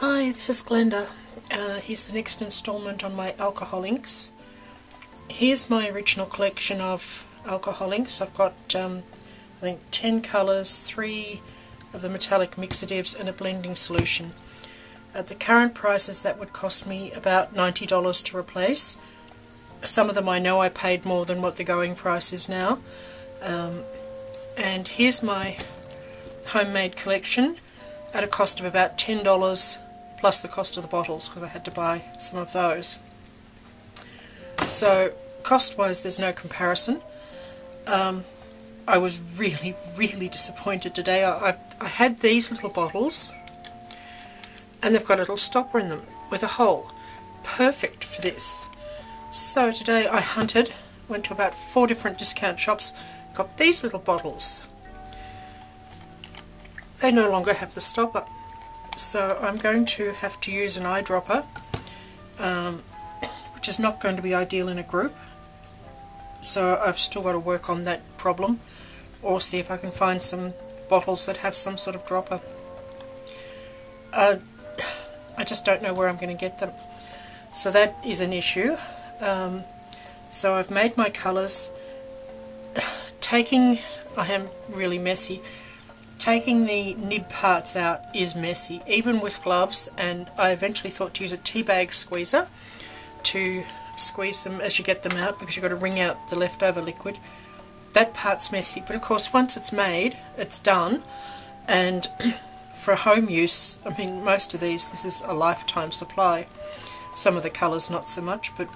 Hi, this is Glenda. Here's the next instalment on my alcohol inks. Here's my original collection of alcohol inks. I've got I think 10 colours, 3 of the metallic mixatives and a blending solution. At the current prices that would cost me about $90 to replace. Some of them I know I paid more than what the going price is now. And here's my homemade collection at a cost of about $10 plus the cost of the bottles, because I had to buy some of those. So cost wise there's no comparison. I was really disappointed today. I had these little bottles and they've got a little stopper in them with a hole. Perfect for this. So today I hunted, went to about 4 different discount shops, got these little bottles. They no longer have the stopper, so I'm going to have to use an eyedropper, which is not going to be ideal in a group. So I've still got to work on that problem, or see if I can find some bottles that have some sort of dropper. I just don't know where I'm going to get them, so that is an issue. So I've made my colours. I am really messy. Taking the nib parts out is messy, even with gloves, and I eventually thought to use a tea bag squeezer to squeeze them as you get them out, because you've got to wring out the leftover liquid. That part's messy, but of course once it's made, it's done, and for home use, I mean, most of these, this is a lifetime supply. Some of the colours not so much, but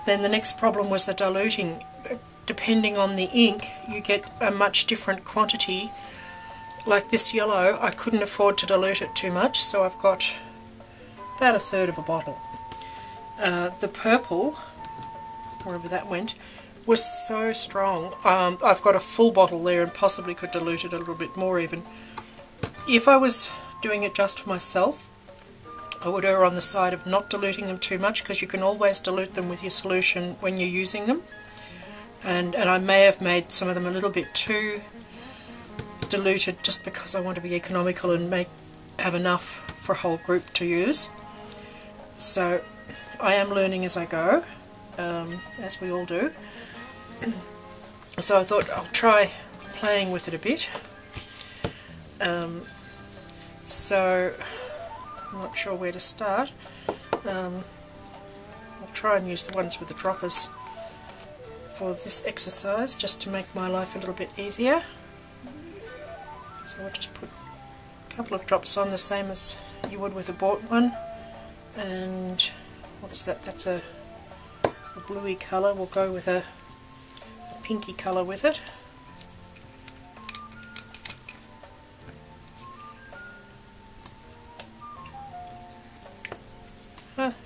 then the next problem was the diluting. Depending on the ink, you get a much different quantity. Like this yellow, I couldn't afford to dilute it too much, so I've got about 1/3 of a bottle. The purple, wherever that went, was so strong. I've got a full bottle there and possibly could dilute it a little bit more even. If I was doing it just for myself, I would err on the side of not diluting them too much, because you can always dilute them with your solution when you're using them. And I may have made some of them a little bit too diluted just because I want to be economical and have enough for a whole group to use. So I am learning as I go, as we all do. So I thought I'll try playing with it a bit. So I'm not sure where to start. I'll try and use the ones with the droppers for this exercise, just to make my life a little bit easier. So I'll just put a couple of drops on, the same as you would with a bought one. And what's that? That's a bluey colour. We'll go with a pinky colour with it.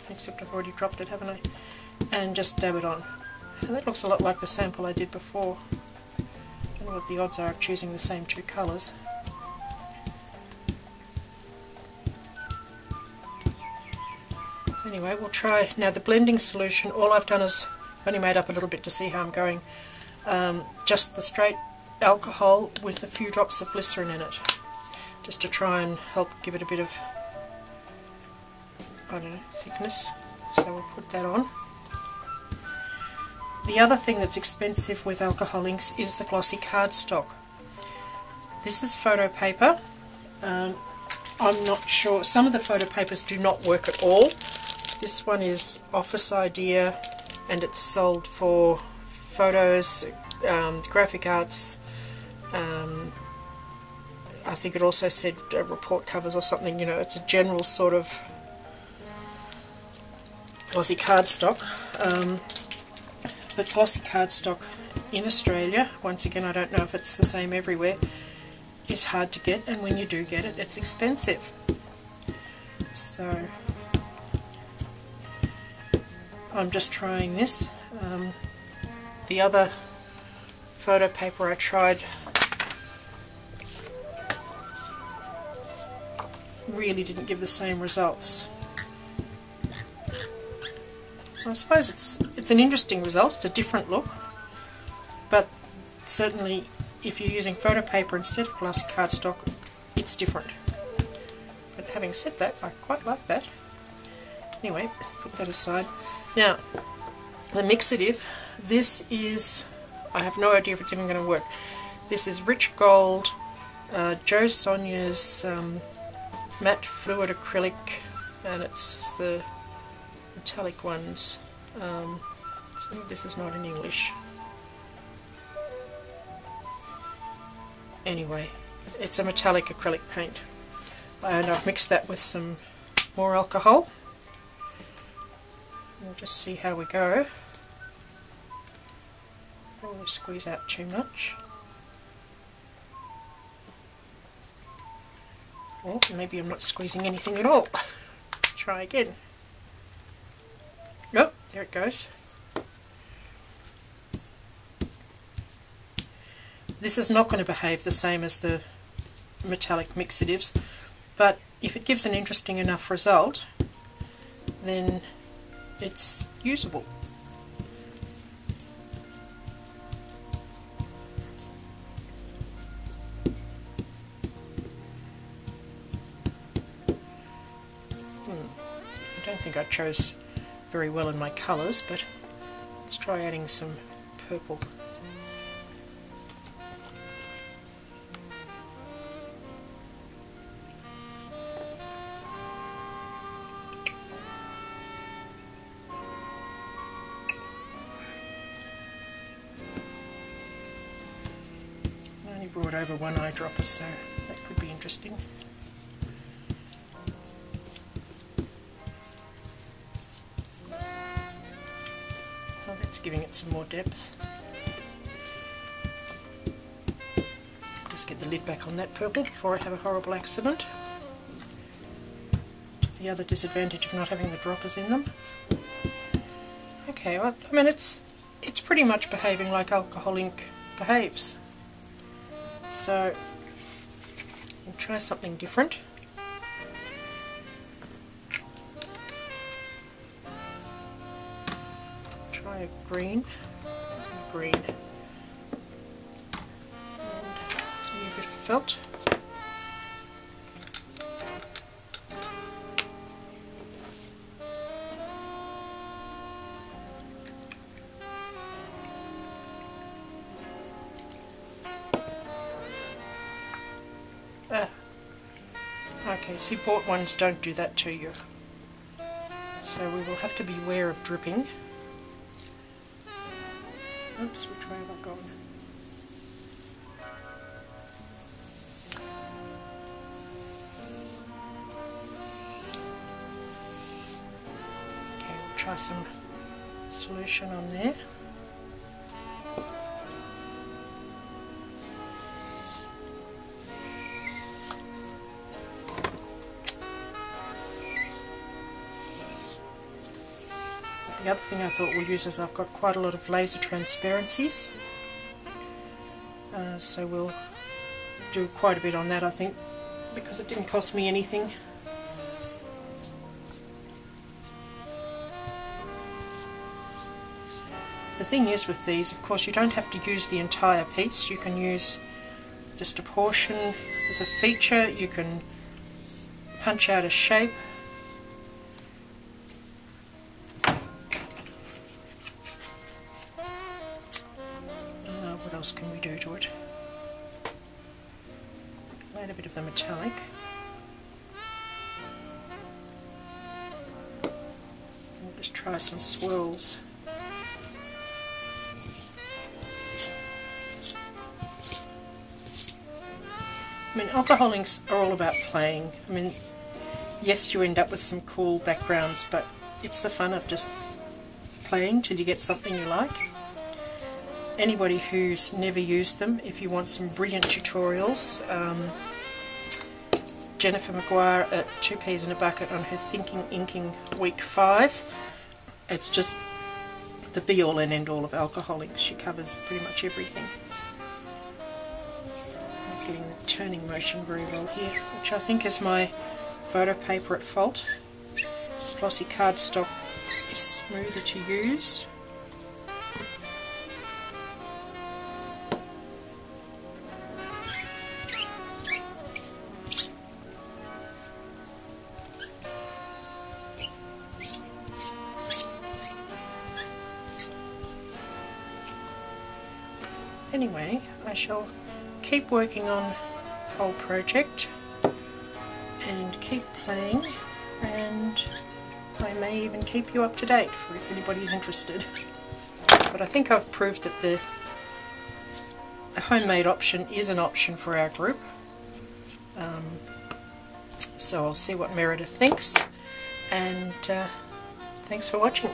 Except I've already dropped it, haven't I? And just dab it on. And that looks a lot like the sample I did before. I don't know what the odds are of choosing the same 2 colours. Anyway, we'll try. Now the blending solution, all I've done is only made up a little bit to see how I'm going. Just the straight alcohol with a few drops of glycerin in it, just to try and help give it a bit of, I don't know, thickness. So we'll put that on. The other thing that's expensive with alcohol inks is the glossy cardstock. This is photo paper. I'm not sure, some of the photo papers do not work at all. This one is Office Idea, and it's sold for photos, graphic arts. I think it also said report covers or something. You know, it's a general sort of glossy cardstock. But glossy cardstock in Australia, once again I don't know if it's the same everywhere, is hard to get, and when you do get it, it's expensive. So I'm just trying this. The other photo paper I tried really didn't give the same results. I suppose it's an interesting result. It's a different look, but certainly if you're using photo paper instead of glossy cardstock, it's different. But having said that, I quite like that. Anyway, put that aside. Now, the mixative, this is, I have no idea if it's even going to work. This is Rich Gold, Jo Sonja's matte fluid acrylic, and it's the metallic ones. So this is not in English. Anyway, it's a metallic acrylic paint, and I've mixed that with some more alcohol. We'll just see how we go. Don't want to squeeze out too much. Or maybe I'm not squeezing anything at all. Try again. Oh, there it goes. This is not going to behave the same as the metallic mixatives, but if it gives an interesting enough result, then it's usable. I don't think I chose very well in my colours, but let's try adding some purple. I only brought over one eyedropper, so that could be interesting. Giving it some more depth. Just get the lid back on that purple before I have a horrible accident. Which is the other disadvantage of not having the droppers in them. Okay, well, I mean it's pretty much behaving like alcohol ink behaves. So we'll try something different. A green, and some new bit of felt. Okay, see, bought ones don't do that to you, so we will have to beware of dripping. Oops, which way have I gone? Okay, we'll try some solution on there. The other thing I thought we'll use is I've got quite a lot of laser transparencies, so we'll do quite a bit on that, I think, because it didn't cost me anything. The thing is with these, of course, you don't have to use the entire piece. You can use just a portion as a feature. You can punch out a shape. What else can we do to it? Add a bit of the metallic. We'll just try some swirls. I mean, alcohol inks are all about playing. I mean, yes, you end up with some cool backgrounds, but it's the fun of just playing till you get something you like. Anybody who's never used them, if you want some brilliant tutorials, Jennifer Maguire at 2 Peas in a Bucket on her Thinking Inking Week 5. It's just the be-all and end-all of alcohol inks. She covers pretty much everything. I'm getting the turning motion very well here, which I think is my photo paper at fault. Glossy cardstock is smoother to use. anyway, I shall keep working on the whole project and keep playing, and I may even keep you up to date for if anybody's interested. But I think I've proved that the homemade option is an option for our group. So I'll see what Meredith thinks, and thanks for watching.